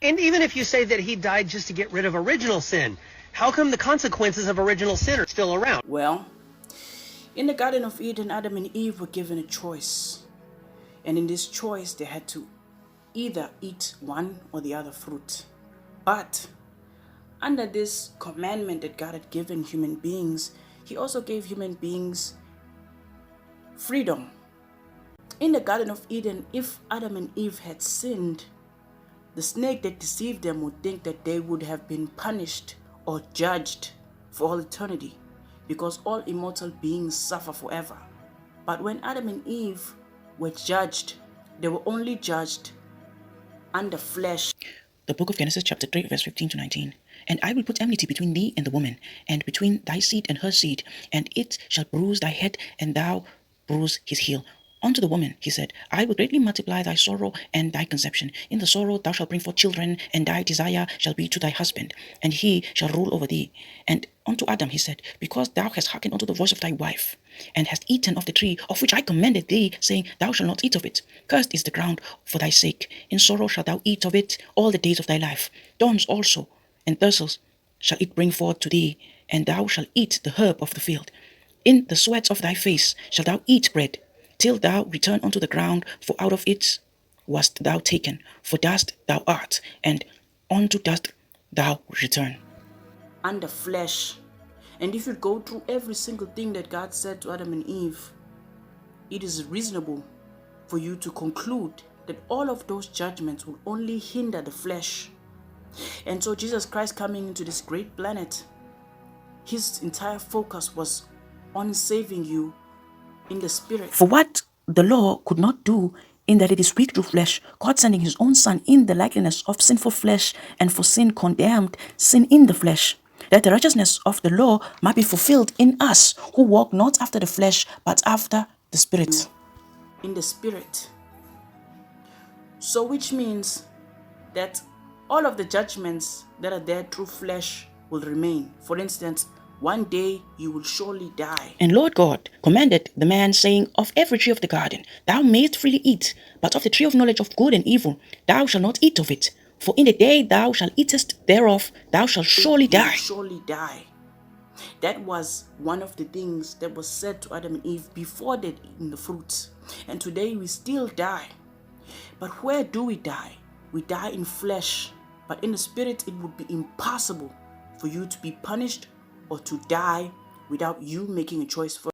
And even if you say that he died just to get rid of original sin, how come the consequences of original sin are still around? Well, in the Garden of Eden, Adam and Eve were given a choice. And in this choice, they had to either eat one or the other fruit. But under this commandment that God had given human beings, he also gave human beings freedom. In the Garden of Eden, if Adam and Eve had sinned, the snake that deceived them would think that they would have been punished or judged for all eternity, because all immortal beings suffer forever. But when Adam and Eve were judged, they were only judged under flesh. The book of Genesis chapter 3 verse 15 to 19. And I will put enmity between thee and the woman, and between thy seed and her seed, and it shall bruise thy head, and thou bruise his heel. Unto the woman he said, I will greatly multiply thy sorrow and thy conception. In the sorrow thou shalt bring forth children, and thy desire shall be to thy husband, and he shall rule over thee. And unto Adam he said, because thou hast hearkened unto the voice of thy wife, and hast eaten of the tree of which I commanded thee, saying, Thou shalt not eat of it. Cursed is the ground for thy sake. In sorrow shalt thou eat of it all the days of thy life. Thorns also and thistles shall it bring forth to thee, and thou shalt eat the herb of the field. In the sweat of thy face shalt thou eat bread, till thou return unto the ground, for out of it wast thou taken. For dust thou art, and unto dust thou return. Under flesh. And if you go through every single thing that God said to Adam and Eve, it is reasonable for you to conclude that all of those judgments will only hinder the flesh. And so Jesus Christ coming into this great planet, his entire focus was on saving you in the spirit. For what the law could not do, in that it is weak through flesh, God sending his own Son in the likeness of sinful flesh, and for sin condemned sin in the flesh, that the righteousness of the law might be fulfilled in us, who walk not after the flesh, but after the Spirit. In the spirit. So which means that all of the judgments that are there through flesh will remain. For instance, one day you will surely die. And Lord God commanded the man, saying, Of every tree of the garden thou mayest freely eat, but of the tree of knowledge of good and evil thou shalt not eat of it. For in the day thou shalt eatest thereof, thou shalt surely die. Surely die. That was one of the things that was said to Adam and Eve before they'd eaten the fruit. And today we still die. But where do we die? We die in flesh. But in the spirit, it would be impossible for you to be punished or to die without you making a choice for